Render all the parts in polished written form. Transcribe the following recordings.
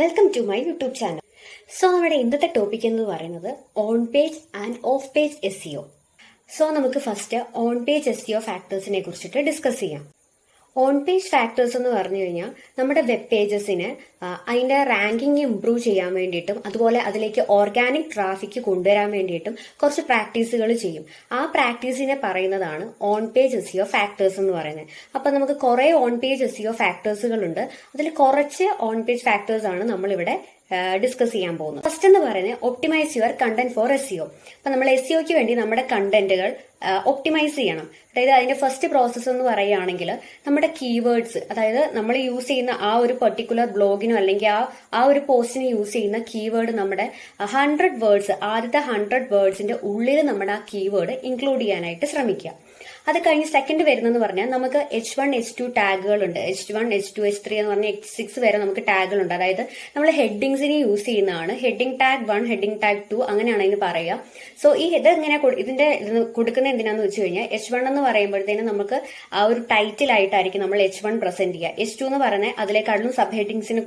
Welcome to my YouTube channel. So നമ്മുടെ ഇന്നത്തെ topic എന്ന് പറയുന്നത് on page and off page SEO. So നമുക്ക് ഫസ്റ്റ് ഓൺ പേജ് SEO ഫാക്ടേഴ്സിനെ കുറിച്ചിട്ട് ഡിസ്കസ് ചെയ്യാം. ഓൺ പേജ് ഫാക്ടേഴ്സ് എന്ന് പറഞ്ഞു കഴിഞ്ഞാൽ നമ്മുടെ വെബ് പേജസിന് അതിന്റെ റാങ്കിങ് ഇംപ്രൂവ് ചെയ്യാൻ വേണ്ടിയിട്ടും അതുപോലെ അതിലേക്ക് ഓർഗാനിക് ട്രാഫിക് കൊണ്ടുവരാൻ വേണ്ടിയിട്ടും കുറച്ച് പ്രാക്ടീസുകൾ ചെയ്യും. ആ പ്രാക്ടീസിനെ പറയുന്നതാണ് ഓൺ പേജ് SEO ഫാക്ടേഴ്സ് എന്ന് പറയുന്നത്. അപ്പൊ നമുക്ക് കുറെ ഓൺ പേജ് SEO ഫാക്ടേഴ്സുകളുണ്ട്. അതിൽ കുറച്ച് ഓൺ പേജ് ഫാക്ടേഴ്സ് ആണ് നമ്മളിവിടെ ഡിസ്കസ് ചെയ്യാൻ പോകുന്നത്. ഫസ്റ്റ് എന്ന് പറയുന്നത് optimise your content for SEO. അപ്പൊ നമ്മൾ SEOക്ക് വേണ്ടി നമ്മുടെ കണ്ടന്റുകൾ ഒപ്റ്റിമൈസ് ചെയ്യണം. അതായത് അതിന്റെ ഫസ്റ്റ് പ്രോസസ്സ് എന്ന് പറയുകയാണെങ്കിൽ നമ്മുടെ കീവേഡ്സ്, അതായത് നമ്മൾ യൂസ് ചെയ്യുന്ന ആ ഒരു പെർട്ടിക്കുലർ ബ്ലോഗിനോ അല്ലെങ്കിൽ ആ ഒരു പോസ്റ്റിന് യൂസ് ചെയ്യുന്ന കീവേഡ് നമ്മുടെ 100 വേർഡ്സ്, ആദ്യത്തെ 100 വേർഡ്സിന്റെ ഉള്ളിൽ നമ്മുടെ ആ കീവേഡ് ഇൻക്ലൂഡ് ചെയ്യാനായിട്ട് ശ്രമിക്കുക. അത് കഴിഞ്ഞ് സെക്കൻഡ് വരുന്നതെന്ന് പറഞ്ഞാൽ നമുക്ക് H1 H2 ടാഗുകളുണ്ട്. H1 H2 H3 എന്ന് പറഞ്ഞാൽ H6 വരെ നമുക്ക് ടാഗുകളുണ്ട്. അതായത് നമ്മൾ ഹെഡിങ്സിന് യൂസ് ചെയ്യുന്നതാണ്. ഹെഡിങ് ടാഗ് 1, ഹെഡിങ് ടാഗ് 2 അങ്ങനെയാണ് ഇതിന് പറയുക. സോ ഈ ഇത് എങ്ങനെ ഇതിന്റെ കൊടുക്കുന്ന എന്തിനാന്ന് വെച്ച് കഴിഞ്ഞാൽ H1 എന്ന് പറയുമ്പോഴത്തേനും നമുക്ക് ആ ഒരു ടൈറ്റിൽ ആയിട്ടായിരിക്കും നമ്മൾ H1 പ്രസന്റ് ചെയ്യുക. H2 എന്ന് പറയുന്നത് അതിലേക്കാളും സബ് ഹെഡിങ്സിന്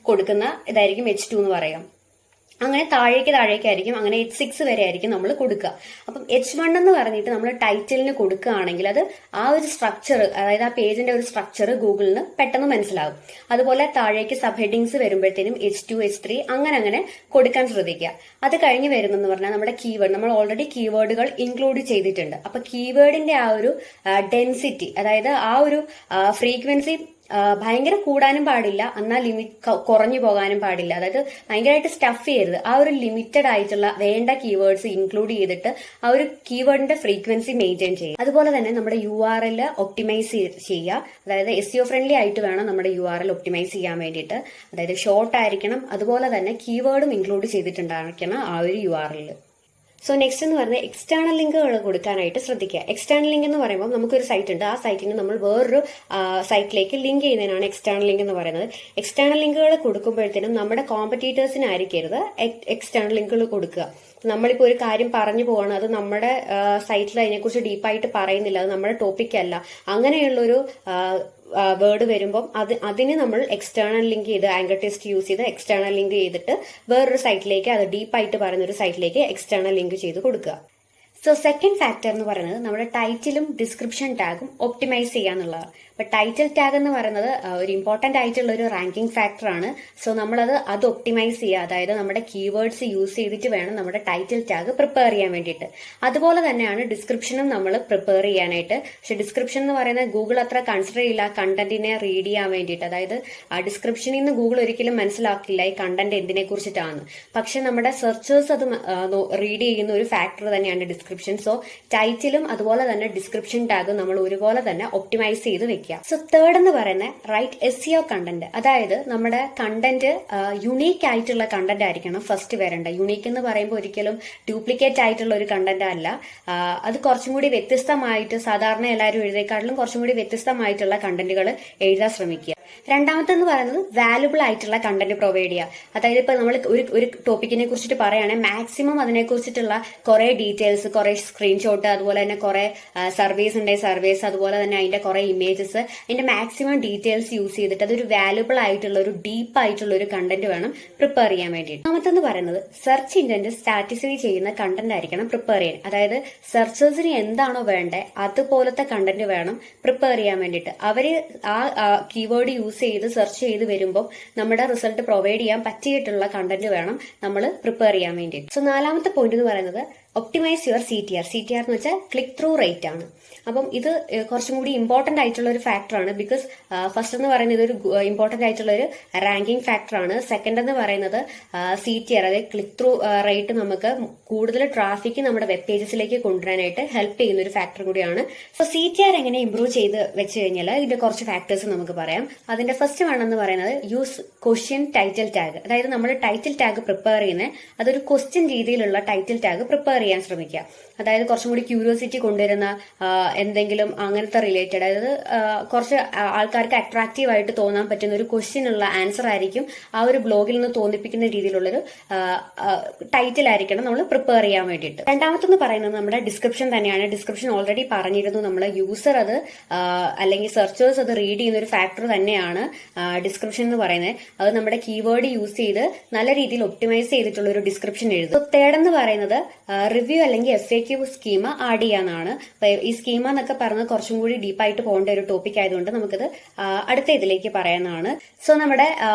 കൊടുക്കുന്ന ഇതായിരിക്കും H2 എന്ന് പറയാം. അങ്ങനെ താഴേക്കായിരിക്കും. അങ്ങനെ H6 വരെ ആയിരിക്കും നമ്മൾ കൊടുക്കുക. അപ്പം H1 എന്ന് പറഞ്ഞിട്ട് നമ്മൾ ടൈറ്റിലിന് കൊടുക്കുകയാണെങ്കിൽ അത് ആ ഒരു സ്ട്രക്ചർ, അതായത് ആ പേജിന്റെ ഒരു സ്ട്രക്ചർ ഗൂഗിളിന് പെട്ടെന്ന് മനസ്സിലാകും. അതുപോലെ താഴേക്ക് സബ് ഹെഡിങ്സ് വരുമ്പോഴത്തേനും H2 H3 അങ്ങനെ കൊടുക്കാൻ ശ്രദ്ധിക്കുക. അത് കഴിഞ്ഞ് വരുന്നെന്ന് പറഞ്ഞാൽ നമ്മുടെ കീവേഡ്, നമ്മൾ ഓൾറെഡി കീവേഡുകൾ ഇൻക്ലൂഡ് ചെയ്തിട്ടുണ്ട്. അപ്പൊ കീവേഡിന്റെ ആ ഒരു ഡെൻസിറ്റി, അതായത് ആ ഒരു ഫ്രീക്വൻസി ഭയങ്കര കൂടാനും പാടില്ല, എന്നാൽ കുറഞ്ഞു പോകാനും പാടില്ല. അതായത് ഭയങ്കരമായിട്ട് സ്റ്റഫ് ചെയ്യരുത്. ആ ഒരു ലിമിറ്റഡ് ആയിട്ടുള്ള വേണ്ട കീവേഡ്സ് ഇൻക്ലൂഡ് ചെയ്തിട്ട് ആ ഒരു കീവേഡിന്റെ ഫ്രീക്വൻസി മെയിൻറ്റെയിൻ ചെയ്യുക. അതുപോലെ തന്നെ നമ്മുടെ URL ഒപ്റ്റിമൈസ് ചെയ്യുക. അതായത് SEO ഫ്രണ്ട്ലി ആയിട്ട് വേണം നമ്മുടെ URL ഒപ്റ്റിമൈസ് ചെയ്യാൻ വേണ്ടിയിട്ട്. അതായത് ഷോർട്ട് ആയിരിക്കണം. അതുപോലെ തന്നെ കീവേഡും ഇൻക്ലൂഡ് ചെയ്തിട്ടുണ്ടായിരിക്കണം ആ ഒരു URL. സോ നെക്സ്റ്റ് എന്ന് പറയുന്നത് എക്സ്റ്റേണൽ ലിങ്കുകൾ കൊടുക്കാനായിട്ട് ശ്രദ്ധിക്കുക. എക്സ്റ്റേണൽ ലിങ്ക് എന്ന് പറയുമ്പോൾ നമുക്കൊരു സൈറ്റ് ഉണ്ട്. ആ സൈറ്റിന് നമ്മൾ വേറൊരു സൈറ്റിലേക്ക് ലിങ്ക് ചെയ്യുന്നതിനാണ് എക്സ്റ്റേണൽ ലിങ്ക് എന്ന് പറയുന്നത്. എക്സ്റ്റേണൽ ലിങ്കുകൾ കൊടുക്കുമ്പോഴത്തേനും നമ്മുടെ കോമ്പറ്റീറ്റേഴ്സിനായിരിക്കരുത് എക്സ്റ്റേണൽ ലിങ്കുകൾ കൊടുക്കുക. നമ്മളിപ്പോൾ ഒരു കാര്യം പറഞ്ഞു പോവാണ്, അത് നമ്മുടെ സൈറ്റിൽ അതിനെക്കുറിച്ച് ഡീപ്പായിട്ട് പറയുന്നില്ല, അത് നമ്മുടെ ടോപ്പിക് അല്ല, അങ്ങനെയുള്ളൊരു വേർഡ് വരുമ്പം അതിന് നമ്മൾ എക്സ്റ്റേണൽ ലിങ്ക് ചെയ്ത് ആങ്കർ ടെസ്റ്റ് യൂസ് ചെയ്ത് എക്സ്റ്റേണൽ ലിങ്ക് ചെയ്തിട്ട് വേറൊരു സൈറ്റിലേക്ക്, അത് ഡീപ്പായിട്ട് പറയുന്ന ഒരു സൈറ്റിലേക്ക് എക്സ്റ്റേണൽ ലിങ്ക് ചെയ്ത് കൊടുക്കുക. സോ സെക്കൻഡ് ഫാക്ടർ എന്ന് പറയുന്നത് നമ്മുടെ ടൈറ്റിലും ഡിസ്ക്രിപ്ഷൻ ടാഗും ഒപ്റ്റിമൈസ് ചെയ്യാന്നുള്ളതാണ്. അപ്പൊ ടൈറ്റിൽ ടാഗ് എന്ന് പറയുന്നത് ഒരു ഇമ്പോർട്ടന്റ് ആയിട്ടുള്ള ഒരു റാങ്കിങ് ഫാക്ടറാണ്. സോ നമ്മളത് ഒപ്റ്റിമൈസ് ചെയ്യുക. അതായത് നമ്മുടെ കീവേഡ്സ് യൂസ് ചെയ്തിട്ട് വേണം നമ്മുടെ ടൈറ്റിൽ ടാഗ് പ്രിപ്പയർ ചെയ്യാൻ വേണ്ടിയിട്ട്. അതുപോലെ തന്നെയാണ് ഡിസ്ക്രിപ്ഷനും നമ്മൾ പ്രിപ്പയർ ചെയ്യാനായിട്ട്. പക്ഷെ ഡിസ്ക്രിപ്ഷൻ എന്ന് പറയുന്നത് ഗൂഗിൾ അത്ര കൺസിഡർ ചെയ്യില്ല കണ്ടന്റിനെ റീഡ് ചെയ്യാൻ വേണ്ടിയിട്ട്. അതായത് ആ ഡിസ്ക്രിപ്ഷനിൽ നിന്ന് ഗൂഗിൾ ഒരിക്കലും മനസ്സിലാക്കില്ല ഈ കണ്ടന്റ് എന്തിനെ കുറിച്ചിട്ടാണ്. പക്ഷെ നമ്മുടെ സെർച്ചേഴ്സ് അത് റീഡ് ചെയ്യുന്ന ഒരു ഫാക്ടർ തന്നെയാണ് ഡിസ്ക്രിപ്ഷൻ. സോ ടൈറ്റിലും അതുപോലെ തന്നെ ഡിസ്ക്രിപ്ഷൻ ടാഗും നമ്മൾ ഒരുപോലെ തന്നെ ഒപ്റ്റിമൈസ് ചെയ്ത് വെക്കുക. സോ തേർഡ് എന്ന് പറയുന്നത് റൈറ്റ് SEO കണ്ടന്റ്. അതായത് നമ്മുടെ കണ്ടന്റ് യുണീക്ക് ആയിട്ടുള്ള കണ്ടന്റ് ആയിരിക്കണം ഫസ്റ്റ് വരേണ്ട. യുണീക്ക് എന്ന് പറയുമ്പോൾ ഒരിക്കലും ഡ്യൂപ്ലിക്കേറ്റ് ആയിട്ടുള്ള ഒരു കണ്ടന്റ് അല്ല. അത് കുറച്ചും കൂടി വ്യത്യസ്തമായിട്ട്, സാധാരണ എല്ലാവരും എഴുതിയേക്കാട്ടിലും കുറച്ചും കൂടി വ്യത്യസ്തമായിട്ടുള്ള കണ്ടന്റുകൾ എഴുതാൻ ശ്രമിക്കുക. രണ്ടാമത്തെന്ന് പറയുന്നത് വാല്യുബിൾ ആയിട്ടുള്ള കണ്ടന്റ് പ്രൊവൈഡ് ചെയ്യുക. അതായത് ഇപ്പൊ നമ്മൾ ഒരു ടോപ്പിക്കിനെ കുറിച്ചിട്ട് പറയുകയാണെങ്കിൽ മാക്സിമം അതിനെ കുറിച്ചിട്ടുള്ള കുറെ ഡീറ്റെയിൽസ്, കുറെ സ്ക്രീൻഷോട്ട്, അതുപോലെ തന്നെ കുറെ സർവേസ് ഉണ്ടെങ്കിൽ സർവേസ്, അതുപോലെ തന്നെ അതിന്റെ കുറെ ഇമേജസ്, അതിന്റെ മാക്സിമം ഡീറ്റെയിൽസ് യൂസ് ചെയ്തിട്ട് അതൊരു വാല്യുബിൾ ആയിട്ടുള്ള ഒരു ഡീപ്പ് ആയിട്ടുള്ള ഒരു കണ്ടന്റ് വേണം പ്രിപ്പയർ ചെയ്യാൻ വേണ്ടിയിട്ട്. രണ്ടാമത്തെന്ന് പറയുന്നത് സെർച്ച് ഇൻറ്റന്റ് സാറ്റിസ്ഫൈ ചെയ്യുന്ന കണ്ടന്റ് ആയിരിക്കണം പ്രിപ്പയർ ചെയ്യാൻ. അതായത് സെർച്ചേഴ്സിന് എന്താണോ വേണ്ടത് അതുപോലത്തെ കണ്ടന്റ് വേണം പ്രിപ്പയർ ചെയ്യാൻ വേണ്ടിയിട്ട്. അവര് ആ കീവേഡ് യൂസ് ചെയ്ത് സെർച്ച് ചെയ്ത് വരുമ്പോൾ നമ്മുടെ റിസൾട്ട് പ്രൊവൈഡ് ചെയ്യാൻ പറ്റിയിട്ടുള്ള കണ്ടന്റ് വേണം നമ്മൾ പ്രിപ്പയർ ചെയ്യാൻ വേണ്ടിയിട്ട്. സോ നാലാമത്തെ പോയിന്റ് എന്ന് പറയുന്നത് ഒപ്റ്റിമൈസ് യുവർ CTR. CTR എന്ന് വെച്ചാൽ ക്ലിക്ക് ത്രൂ റേറ്റ് ആണ്. അപ്പം ഇത് കുറച്ചും കൂടി ഇമ്പോർട്ടന്റ് ആയിട്ടുള്ള ഒരു ഫാക്ടറാണ്. ബിക്കോസ് ഫസ്റ്റ് എന്ന് പറയുന്നത് ഇതൊരു ഇമ്പോർട്ടന്റ് ആയിട്ടുള്ള ഒരു റാങ്കിങ് ഫാക്ടറാണ്. സെക്കൻഡ് എന്ന് പറയുന്നത് CTR, അതായത് ക്ലിക്ക് ത്രൂ റേറ്റ് നമുക്ക് കൂടുതൽ ട്രാഫിക് നമ്മുടെ വെബ് പേജസിലേക്ക് കൊണ്ടുവരാനായിട്ട് ഹെൽപ്പ് ചെയ്യുന്ന ഒരു ഫാക്ടർ കൂടിയാണ്. സോ CTR എങ്ങനെ ഇംപ്രൂവ് ചെയ്ത് വെച്ച് കഴിഞ്ഞാൽ ഇതിന്റെ കുറച്ച് ഫാക്ടേഴ്സ് നമുക്ക് പറയാം. അതിന്റെ ഫസ്റ്റ് വൺ എന്ന് പറയുന്നത് യൂസ് ക്വസ്റ്റ്യൻ ടൈറ്റിൽ ടാഗ്. അതായത് നമ്മൾ ടൈറ്റിൽ ടാഗ് പ്രിപ്പയർ ചെയ്യുന്നത് അതൊരു ക്വസ്റ്റ്യൻ രീതിയിലുള്ള ടൈറ്റിൽ ടാഗ് പ്രിപ്പയർ പ്രിപ്പയർ ചെയ്യാൻ ശ്രമിക്കുക. അതായത് കുറച്ചും കൂടി ക്യൂരിയോസിറ്റി കൊണ്ടുവരുന്ന എന്തെങ്കിലും അങ്ങനത്തെ റിലേറ്റഡ്, അതായത് കുറച്ച് ആൾക്കാർക്ക് അട്രാക്റ്റീവ് ആയിട്ട് തോന്നാൻ പറ്റുന്ന ഒരു ക്വസ്റ്റ്യനുള്ള ആൻസർ ആയിരിക്കും ആ ഒരു ബ്ലോഗിൽ നിന്ന് തോന്നിപ്പിക്കുന്ന രീതിയിലുള്ളൊരു ടൈറ്റിൽ ആയിരിക്കണം നമ്മൾ പ്രിപ്പയർ ചെയ്യാൻ വേണ്ടിയിട്ട്. രണ്ടാമത്തെന്ന് പറയുന്നത് നമ്മുടെ ഡിസ്ക്രിപ്ഷൻ തന്നെയാണ്. ഡിസ്ക്രിപ്ഷൻ ഓൾറെഡി പറഞ്ഞിരുന്നു, നമ്മൾ യൂസർ അത് അല്ലെങ്കിൽ സെർച്ചേഴ്സ് അത് റീഡ് ചെയ്യുന്ന ഒരു ഫാക്ടർ തന്നെയാണ് ഡിസ്ക്രിപ്ഷൻ എന്ന് പറയുന്നത്. അത് നമ്മുടെ കീവേഡ് യൂസ് ചെയ്ത് നല്ല രീതിയിൽ ഒപ്റ്റിമൈസ് ചെയ്തിട്ടുള്ള ഒരു ഡിസ്ക്രിപ്ഷൻ എഴുതും. തേർഡ് എന്ന് പറയുന്നത് റിവ്യൂ അല്ലെങ്കിൽ FAQ സ്കീമ ആഡ് ചെയ്യാനാണ്. ഈ സ്കീമ എന്നൊക്കെ പറഞ്ഞത് കുറച്ചും കൂടി ഡീപ്പായിട്ട് പോകേണ്ട ഒരു ടോപ്പിക് ആയതുകൊണ്ട് നമുക്കത് അടുത്ത ഇതിലേക്ക് പറയാനാണ്. സോ നമ്മുടെ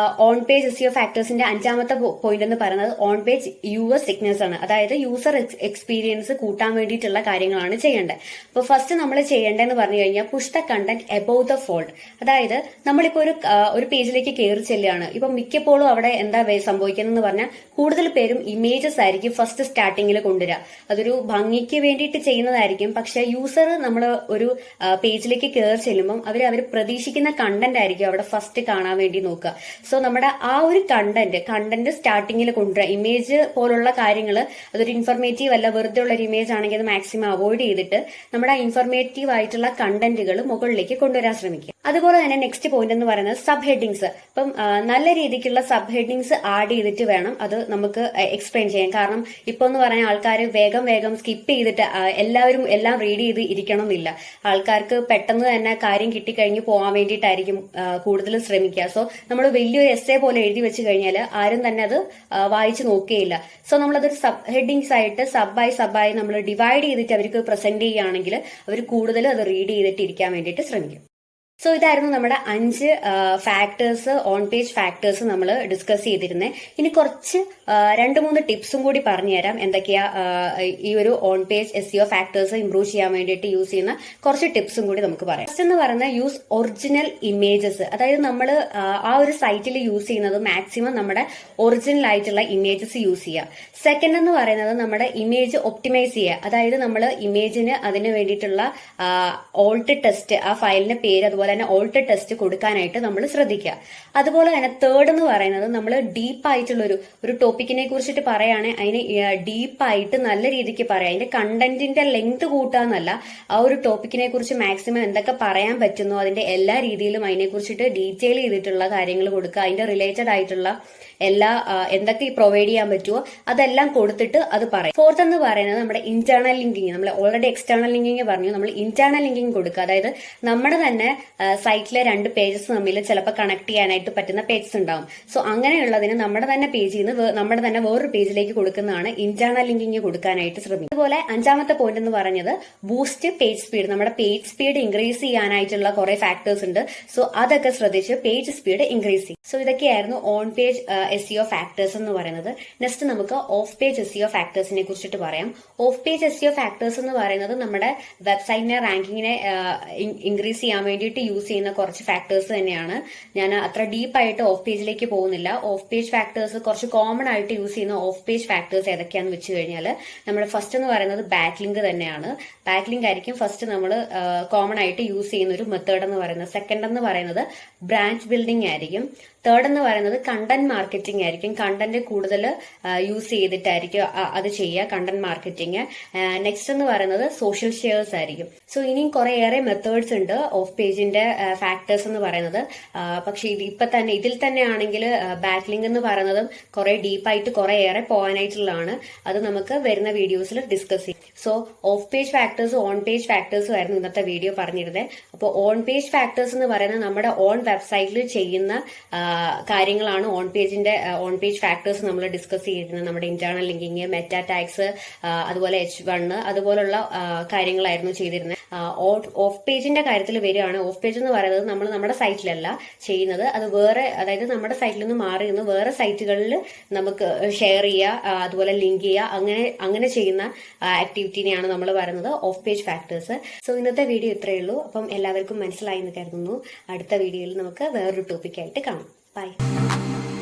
ഓൺ പേജ് SEO ഫാക്ടേഴ്സിന്റെ അഞ്ചാമത്തെ പോയിന്റ് എന്ന് പറയുന്നത് ഓൺ പേജ് യൂസർ സിഗ്നൽസ് ആണ്. അതായത് യൂസർ എക്സ്പീരിയൻസ് കൂട്ടാൻ വേണ്ടിയിട്ടുള്ള കാര്യങ്ങളാണ് ചെയ്യേണ്ടത്. അപ്പോൾ ഫസ്റ്റ് നമ്മൾ ചെയ്യേണ്ടതെന്ന് പറഞ്ഞു കഴിഞ്ഞാൽ push the content above the fold. അതായത് നമ്മളിപ്പോ ഒരു പേജിലേക്ക് കയറി ചെല്ലുകയാണ്. ഇപ്പൊ മിക്കപ്പോഴും അവിടെ എന്താ സംഭവിക്കുന്നതെന്ന് പറഞ്ഞാൽ കൂടുതൽ പേരും ഇമേജസ് ആയിരിക്കും ഫസ്റ്റ് സ്റ്റാർട്ടിങ്ങിൽ കൊണ്ടുവരിക. അതൊരു ഭംഗിക്ക് വേണ്ടിയിട്ട് ചെയ്യുന്നതായിരിക്കും. പക്ഷെ യൂസർ നമ്മൾ ഒരു പേജിലേക്ക് കയറി ചെല്ലുമ്പോൾ അവർ പ്രതീക്ഷിക്കുന്ന കണ്ടന്റ് ആയിരിക്കും അവിടെ ഫസ്റ്റ് കാണാൻ വേണ്ടി നോക്കുക. സോ നമ്മുടെ ആ ഒരു കണ്ടന്റ് സ്റ്റാർട്ടിങ്ങിൽ കൊണ്ടുവരിക. ഇമേജ് പോലുള്ള കാര്യങ്ങൾ അതൊരു ഇൻഫർമേറ്റീവ് അല്ല, വെറുതെ ഉള്ള ഒരു ഇമേജ് ആണെങ്കിൽ അത് മാക്സിമം അവോയ്ഡ് ചെയ്തിട്ട് നമ്മുടെ ഇൻഫർമേറ്റീവ് ആയിട്ടുള്ള കണ്ടന്റുകൾ മുകളിലേക്ക് കൊണ്ടുവരാൻ ശ്രമിക്കുക. അതുപോലെ തന്നെ നെക്സ്റ്റ് പോയിന്റ് എന്ന് പറയുന്നത് സബ് ഹെഡിങ്സ്. അപ്പം നല്ല രീതിക്കുള്ള സബ് ഹെഡിങ്സ് ആഡ് ചെയ്തിട്ട് വേണം അത് നമുക്ക് എക്സ്പ്ലെയിൻ ചെയ്യാൻ. കാരണം ഇപ്പൊ എന്ന് പറഞ്ഞ ആൾക്കാർ വേഗം സ്കിപ്പ് ചെയ്തിട്ട് എല്ലാവരും എല്ലാം റീഡ് ചെയ്ത് ഇരിക്കണം എന്നില്ല. ആൾക്കാർക്ക് പെട്ടെന്ന് തന്നെ കാര്യം കിട്ടിക്കഴിഞ്ഞ് പോകാൻ വേണ്ടിയിട്ടായിരിക്കും കൂടുതൽ ശ്രമിക്കുക. സോ നമ്മൾ വലിയൊരു എസ്സേ പോലെ എഴുതി വെച്ച് കഴിഞ്ഞാൽ ആരും തന്നെ അത് വായിച്ചു നോക്കുകയില്ല. സോ നമ്മളതൊരു സബ് ഹെഡിങ്സ് ആയിട്ട് സബായി നമ്മൾ ഡിവൈഡ് ചെയ്തിട്ട് അവർക്ക് പ്രസന്റ് ചെയ്യുകയാണെങ്കിൽ അവർ കൂടുതൽ അത് റീഡ് ചെയ്തിട്ട് ഇരിക്കാൻ വേണ്ടിയിട്ട് ശ്രമിക്കും. സോ ഇതായിരുന്നു നമ്മുടെ 5 ഫാക്ടേഴ്സ്, ഓൺ പേജ് ഫാക്ടേഴ്സ് നമ്മൾ ഡിസ്കസ് ചെയ്തിരുന്നത്. ഇനി കുറച്ച് 2-3 ടിപ്സും കൂടി പറഞ്ഞുതരാം. എന്തൊക്കെയാ ഈ ഒരു on page SEO factors improve ചെയ്യാൻ വേണ്ടിയിട്ട് യൂസ് ചെയ്യുന്ന കുറച്ച് ടിപ്സും കൂടി നമുക്ക് പറയാം. ഫസ്റ്റ് എന്ന് പറയുന്നത് യൂസ് ഒറിജിനൽ ഇമേജസ്. അതായത് നമ്മൾ ആ ഒരു സൈറ്റിൽ യൂസ് ചെയ്യുന്നത് മാക്സിമം നമ്മുടെ ഒറിജിനൽ ആയിട്ടുള്ള ഇമേജസ് യൂസ് ചെയ്യുക. സെക്കൻഡ് എന്ന് പറയുന്നത് നമ്മുടെ ഇമേജ് ഒപ്റ്റിമൈസ് ചെയ്യുക. അതായത് നമ്മൾ ഇമേജിന് അതിന് വേണ്ടിയിട്ടുള്ള ഓൾട്ട് ടെസ്റ്റ്, ആ ഫയലിന്റെ പേര് അതുപോലെ തന്നെ ഓൾട്ട് ടെസ്റ്റ് കൊടുക്കാനായിട്ട് നമ്മൾ ശ്രദ്ധിക്കുക. അതുപോലെ തന്നെ തേർഡ് എന്ന് പറയുന്നത് നമ്മൾ ഡീപ്പായിട്ടുള്ള ഒരു ടോപ്പിക്കിനെ കുറിച്ചിട്ട് പറയുകയാണെങ്കിൽ അതിന് ഡീപ്പായിട്ട് നല്ല രീതിക്ക് പറയാം. അതിന്റെ കണ്ടന്റിന്റെ ലെങ്ത് കൂട്ടാന്നല്ല, ആ ഒരു ടോപ്പിക്കിനെ കുറിച്ച് മാക്സിമം എന്തൊക്കെ പറയാൻ പറ്റുന്നോ അതിന്റെ എല്ലാ രീതിയിലും അതിനെ കുറിച്ചിട്ട് ഡീറ്റെയിൽ ചെയ്തിട്ടുള്ള കാര്യങ്ങൾ കൊടുക്കുക. അതിന്റെ റിലേറ്റഡ് ആയിട്ടുള്ള എല്ലാ എന്തൊക്കെ പ്രൊവൈഡ് ചെയ്യാൻ പറ്റുമോ അതെല്ലാം കൊടുത്തിട്ട് അത് പറയും. ഫോർത്ത് എന്ന് പറയുന്നത് നമ്മുടെ ഇന്റേണൽ ലിങ്കിങ്. നമ്മൾ ഓൾറെഡി എക്സ്റ്റേണൽ ലിങ്കിങ് പറഞ്ഞു, നമ്മൾ ഇന്റേണൽ ലിങ്കിങ് കൊടുക്കുക. അതായത് നമ്മുടെ തന്നെ സൈറ്റിലെ 2 പേജസ് തമ്മിൽ ചിലപ്പോൾ കണക്ട് ചെയ്യാനായിട്ട് പറ്റുന്ന പേജസ് ഉണ്ടാവും. സോ അങ്ങനെയുള്ളതിന് നമ്മുടെ തന്നെ പേജിൽ നിന്ന് നമ്മുടെ തന്നെ വേറൊരു പേജിലേക്ക് കൊടുക്കുന്നതാണ് ഇന്റേണൽ ലിങ്കിങ് കൊടുക്കാനായിട്ട് ശ്രമിക്കുക. അതുപോലെ 5ാമത്തെ പോയിന്റ് എന്ന് പറഞ്ഞത് ബൂസ്റ്റ് പേജ് സ്പീഡ്. നമ്മുടെ പേജ് സ്പീഡ് ഇൻക്രീസ് ചെയ്യാനായിട്ടുള്ള കുറെ ഫാക്ടേഴ്സ് ഉണ്ട്. സോ അതൊക്കെ ശ്രദ്ധിച്ച് പേജ് സ്പീഡ് ഇൻക്രീസ് ചെയ്യും. സോ ഇതൊക്കെയായിരുന്നു ഓൺ പേജ് SEO ഫാക്ടേഴ്സ് എന്ന് പറയുന്നത്. നെക്സ്റ്റ് നമുക്ക് ഓഫ് പേജ് SEO ഫാക്ടേഴ്സിനെ കുറിച്ചിട്ട് പറയാം. ഓഫ് പേജ് SEO ഫാക്ടേഴ്സ് എന്ന് പറയുന്നത് നമ്മുടെ വെബ്സൈറ്റിന്റെ റാങ്കിങ്ങിനെ ഇൻക്രീസ് ചെയ്യാൻ വേണ്ടിയിട്ട് യൂസ് ചെയ്യുന്ന കുറച്ച് ഫാക്ടേഴ്സ് തന്നെയാണ്. ഞാൻ അത്ര ഡീപ്പായിട്ട് ഓഫ് പേജിലേക്ക് പോകുന്നില്ല. ഓഫ് പേജ് ഫാക്ടേഴ്സ് കുറച്ച് കോമൺ ആയിട്ട് യൂസ് ചെയ്യുന്ന ഓഫ് പേജ് ഫാക്ടേഴ്സ് ഏതൊക്കെയാണെന്ന് വെച്ച് കഴിഞ്ഞാൽ നമ്മുടെ ഫസ്റ്റ് എന്ന് പറയുന്നത് ബാക്ക് ലിങ്ക് തന്നെയാണ്. ബാക്ക് ലിങ്ക് ആയിരിക്കും ഫസ്റ്റ് നമ്മൾ കോമൺ ആയിട്ട് യൂസ് ചെയ്യുന്ന ഒരു മെത്തേഡ് എന്ന് പറയുന്നത്. സെക്കൻഡ് എന്ന് പറയുന്നത് ബ്രാഞ്ച് ബിൽഡിംഗ് ആയിരിക്കും. തേർഡ് എന്ന് പറയുന്നത് കണ്ടന്റ് മാർക്കറ്റിംഗ് ആയിരിക്കും. കണ്ടന്റ് കൂടുതൽ യൂസ് ചെയ്തിട്ടായിരിക്കും അത് ചെയ്യുക, കണ്ടന്റ് മാർക്കറ്റിംഗ്. നെക്സ്റ്റ് എന്ന് പറയുന്നത് സോഷ്യൽ ഷെയർസ് ആയിരിക്കും. സോ ഇനിയും കുറേയേറെ മെത്തേഡ്സ് ഉണ്ട് ഓഫ് പേജിന്റെ ഫാക്ടേഴ്സ് എന്ന് പറയുന്നത്. പക്ഷെ ഇതിൽ തന്നെ ആണെങ്കിൽ ബാക്ക് ലിങ്ക് എന്ന് പറയുന്നത് കുറെ ഡീപ്പായിട്ട് കുറേയേറെ പോകാനായിട്ടുള്ളതാണ്. അത് നമുക്ക് വരുന്ന വീഡിയോസിൽ ഡിസ്കസ് ചെയ്യും. So off page factors, on page ഫാക്ടേഴ്സും ആയിരുന്നു ഇന്നത്തെ വീഡിയോ പറഞ്ഞിരുന്നത്. അപ്പോൾ ഓൺ പേജ് ഫാക്ടേഴ്സ് എന്ന് പറയുന്നത് നമ്മുടെ ഓൺ വെബ്സൈറ്റിൽ ചെയ്യുന്ന കാര്യങ്ങളാണ് ഓൺ പേജ് ഫാക്ടേഴ്സ് നമ്മൾ ഡിസ്കസ് ചെയ്തിരുന്നത്. നമ്മുടെ ഇന്റേണൽ ലിങ്കിങ്, മെറ്റാ ടാഗ്സ്, അതുപോലെ H1 അതുപോലുള്ള കാര്യങ്ങളായിരുന്നു ചെയ്തിരുന്നത്. ഓഫ് പേജിന്റെ കാര്യത്തിൽ വരികയാണ്. ഓഫ് പേജ് എന്ന് പറയുന്നത് നമ്മൾ നമ്മുടെ സൈറ്റിലല്ല ചെയ്യുന്നത്, അത് വേറെ, അതായത് നമ്മുടെ സൈറ്റിൽ നിന്ന് മാറി നിന്ന് വേറെ സൈറ്റുകളിൽ നമുക്ക് ഷെയർ ചെയ്യുക, അതുപോലെ ലിങ്ക് ചെയ്യുക, അങ്ങനെ ചെയ്യുന്ന ആക്ടിവിറ്റിനെയാണ് നമ്മൾ പറയുന്നത് ഓഫ് പേജ് ഫാക്ടേഴ്സ്. സോ ഇന്നത്തെ വീഡിയോ ഇത്രയേ ഉള്ളൂ. അപ്പം എല്ലാവർക്കും മനസ്സിലായി എന്ന് കരുതുന്നു. അടുത്ത വീഡിയോയിൽ നമുക്ക് വേറൊരു ടോപ്പിക്കായിട്ട് കാണാം. Bye.